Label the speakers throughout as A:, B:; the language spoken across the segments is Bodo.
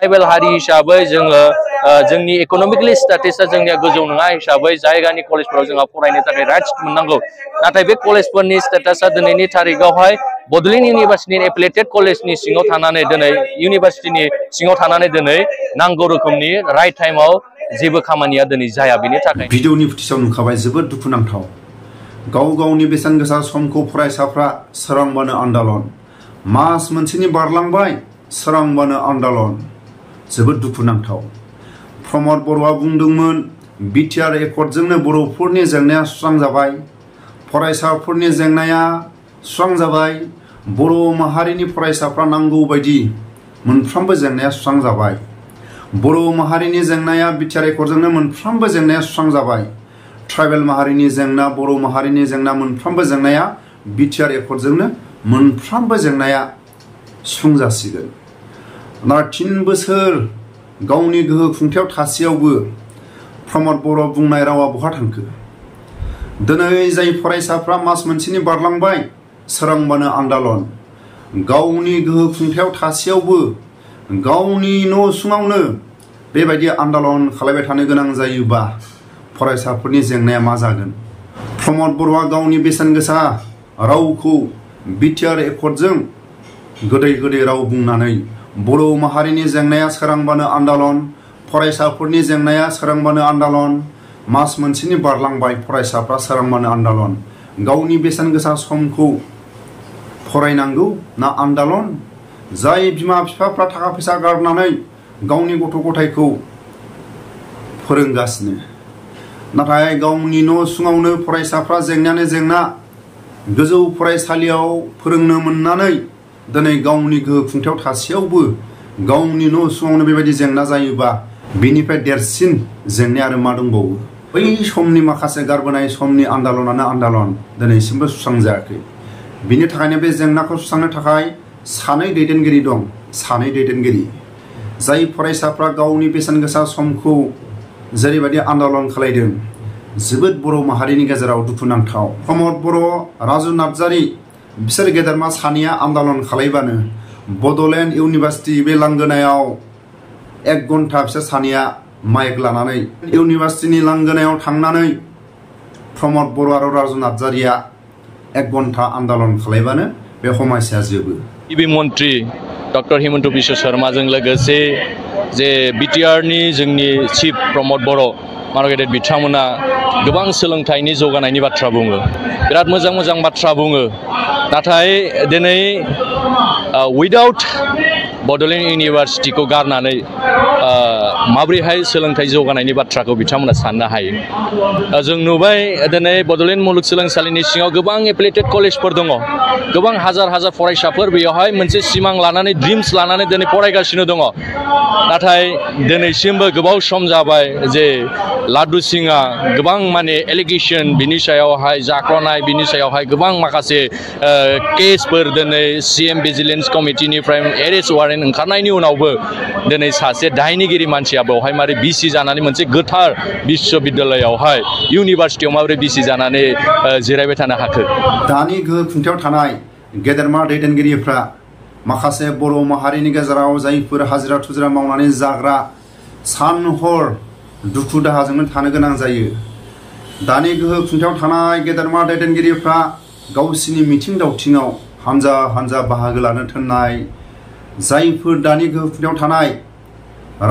A: ट्राइबेल हारि हिसाबै जोङो जोंनि इक'नमिकेलि स्टेटासा जोंनिया गोजौ नङा हिसाबै जायगानि कलेजफोराव जोंहा फरायनो थाखाय राइट्स मोननांगौ नाथाय बे कलेजफोरनि स्टेटासा दिनैनि थारिखआवहाय बड'लेण्ड इउनिभार्सिटिनि एफिलिएटेड कलेजनि सिङाव थानानै दिनै इउनिभार्सिटिनि सिङाव थानानै दिनै नांगौ रोखोमनि राइट टाइमाव जेबो खामानिया दिनै जाया बेनि थाखाय
B: भिडिअनि फुटेजाव नुखाबाय जोबोद दुखुनांथाव गाव गावनि बेसेन गोसा समखौ फरायसाफ्रा सोरांबानो आन्दलन मास मोनसेनि बारलांबाय सोरांबानो आन्दलन जोबोद दुखुनांथाव प्रमद बर'आ बुंदोंमोन बिटिआर एकर्डजोंनो बर'फोरनि जेंनाया सुस्रांजाबाय फरायसाफोरनि जेंनाया सुस्रांजाबाय बर' माहारिनि फरायसाफ्रा नांगौ बायदि मोनफ्रोमबो जेंनाया सुस्रांजाबाय बर' माहारिनि जेंनाया बिटिआर एकर्डजोंनो मोनफ्रोमबो जेंनाया सुस्रांजाबाय ट्राइबेल माहारिनि जेंना बर' माहारिनि जेंना मोनफ्रोमबो जेंनाया बिटिआर एकर्डजोंनो मोनफ्रोमबो जेंनाया सुफुंजासिगोन ना 3 बोसोर गावनि गोहो खुंथायाव थासेयावबो प्रमद बर' बुंनाय रावा बहा थांखो दिनै जाय फरायसाफ्रा मास मोनसेनि बारलांबाय सोरांबानो आन्दलन गावनि गोहो खुंथायाव थासेयावबो गावनि न' सुङावनो बेबायदि आन्दलन खालामबाय थानो गोनां जायोबा फरायसाफोरनि जेंनाया मा जागोन प्रमद बर'आ गावनि बेसेन गोसा रावखौ बिटिआर एकर्डजों गोदै गोदै राव बुंनानै बर' माहारिनि जेंनाया सोरांबानो आन्दलन फरायसाफोरनि जेंनाया सोरांबानो आन्दलन मास मोनसेनि बारलांबाय फरायसाफ्रा सोरांबानो आन्दलन गावनि बेसेन गोसा समखौ फरायनांगौ ना आन्दलन जाय बिमा बिफाफ्रा थाखा फैसा गारनानै गावनि गथ' गथायखौ फोरोंगासिनो नाथाय गावनि न' सुङावनो फरायसाफ्रा जेंनायानो जेंना गोजौ फरायसालियाव फोरोंनो मोननानै दिनै गावनि गोहो खुंथायाव थासेयावबो गावनि न' सुङावनो बेबायदि जेंना जायोबा बेनिफ्राय देरसिन जेंनाया आरो मा दंबावो बै समनि माखासे गारबोनाय समनि आन्दलनानो आन्दलन दिनैसिमबो सुस्रांजायाखै बिनि थाखायनो बे जेंनाखौ सुस्रांनो थाखाय सानै दैदेनगिरि दं सानै दैदेनगिरि जाय फरायसाफ्रा गावनि बेसेन गोसा समखौ जेरैबायदि आन्दलन खालायदों जोबोद बर' माहारिनि गेजेराव दुखुनांथाव प्रमद बर' राजु नार्जारी बिसोर गेदेरमा सानैया आन्दलन खालायबानो बड'लेण्ड इउनिभार्सिटि बे लांगोनायाव 1 घन्टा बिसोर सानैया माइक लानानै इउनिभार्सिटिनि लांगोनायाव थांनानै प्रमद बर' आरो राजु नार्जारीया 1 घन्टा आन्दलन खालायबानो बे समस्या जोबो
A: गिबि मन्त्रि डक्टर हिमन्त बिश्व शर्माजों लोगोसे जे बिटिआरनि जोंनि चिफ प्रमद बर' मार्केटेड बिथांमोना गोबां सोलोंथाइनि जौगानायनि बाथ्रा बुङो बिराद मोजां मोजां बाथ्रा बुङो नाथाय दिनै उइदाउट बड'लेण्ड इउनिभार्सिटिखौ गारनानै माबोरैहाय सोलोंथाइ जौगानायनि बाथ्राखौ बिथांमोना साननो हायो जों नुबाय दिनै बड'लेण्ड मुलुगसोलोंसालिनि सिङाव गोबां एफिलिएटेड कलेजफोर दङ गोबां हाजार हाजार फरायसाफोर बेयावहाय मोनसे सिमां लानानै ड्रिम्स लानानै दिनै फरायगासिनो दङ नाथाय दिनैसिमबो गोबाव सम जाबाय जे लाडु सिंआ गोबां माने एलिगेशन बिनि सायावहाय जाख्लनाय बिनि सायावहाय गोबां माखासे केसफोर दिनै सीएम भिजिलेन्स कमिटिनिफ्राय एरेस्ट वारेन्ट ओंखारनायनि उनावबो दिनै सासे दायनिगिरि मानसिया बेवहाय मारै बिसि जानानै मोनसे गोथार बिश्वविद्यालयावहाय इउनिभार्सिटियाव माबोरै बिसि जानानै जिरायबाय थानो हाखो
B: दानि गोहो खुंथायाव थानाय गेदेरमा दैदेनगिरिफ्रा माखासे बर' माहारिनि गेजेराव जायफोर हाजिरा थुजिरा मावनानै जाग्रा सान हर दुखु दाहाजोंनो थानो गोनां जायो दानि गोहो खुंथायाव थानाय गेदेरमा दैदेनगिरिफ्रा गावसिनि मिथिं दावथिङाव हानजा हानजा बाहागो लानो थिननाय जायफोर दानि गोहो खुंथायाव थानाय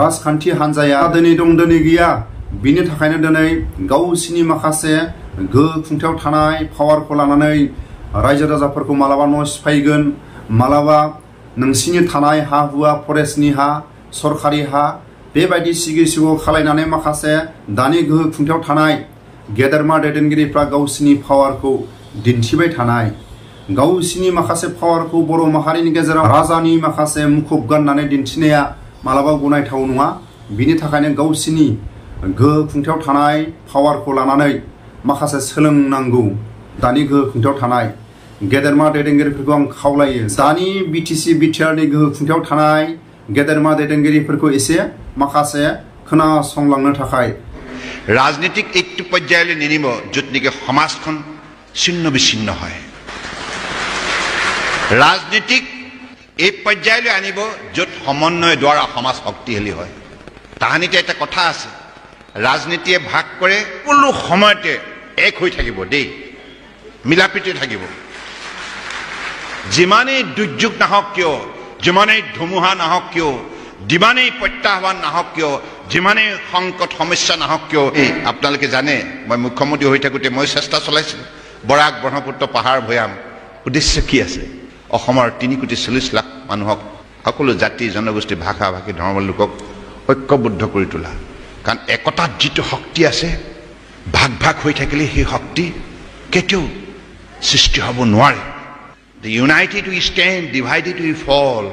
B: राजखान्थि हानजाया दिनै दं दिनै गैया बिनि थाखायनो दिनै गावसिनि माखासे गोहो खुंथायाव थानाय पावारखौ लानानै रायजो राजाफोरखौ मालाबा न' सिफायगोन मालाबा नोंसिनि थानाय हा हुआ फरेस्टनि हा सरकारि हा बेबायदि सिगि सिगु खालायनानै माखासे दानि गोहो खुंथायाव थानाय गेदेरमा दैदेनगिरिफ्रा गावसिनि पावारखौ दिन्थिबाय थानाय गावसिनि माखासे पावारखौ बर' माहारिनि गेजेराव राजानि माखासे मुखुब गाननानै दिन्थिनाया मालाबा गनायथाव नङा बिनि थाखायनो गावसिनि गोहो खुंथायाव थानाय पावारखौ लानानै माखासे सोलोंनांगौ दानि गोहो खुंथायाव थानाय गेदेरमा दैदेनगिरिफोरखौ आं खावलायो दानि बिटिसि बिटिआरनि गोहो खुंथायाव थानाय गेदेरमा दैदेनगिरिफोरखौ एसे माखासे खोनासंलांनो थाखाय
C: राजनीतिक एक पर्यायले निनिब য'ত নেকি সমাজখন ছিন্ন বিচ্ছিন্ন হয় राजनीतिक এই পৰ্যায়লৈ আনিব য'ত সমন্বয় দ্বাৰা সমাজ শক্তিশালী হয়। তাহানিতে এটা কথা আছে, ৰাজনীতিয়ে ভাগ কৰে, সকলো সময়তে এক হৈ থাকিব দেই, মিলাপ্ৰীতি থাকিব। যিমানেই দুৰ্যোগ নাহক কিয়, যিমানেই ধুমুহা নাহক কিয়, যিমানেই প্ৰত্যাহ্বান নাহক কিয়, যিমানেই সংকট সমস্যা নাহক কিয়, আপোনালোকে জানে মই মুখ্যমন্ত্ৰী হৈ থাকোঁতে মই চেষ্টা চলাইছিলোঁ বৰাক ব্ৰহ্মপুত্ৰ পাহাৰ ভৈয়াম। উদ্দেশ্য কি আছে? অসমৰ 3,40,00,000 মানুহক, সকলো জাতি জনগোষ্ঠী ভাষা ভাষী ধৰ্মৰ লোকক ঐক্যবদ্ধ কৰি তোলা। কাৰণ একতাত যিটো শক্তি আছে, ভাগ ভাগ হৈ থাকিলে সেই শক্তি কেতিয়াও সৃষ্টি হ'ব নোৱাৰে। The united we stand, divided we fall.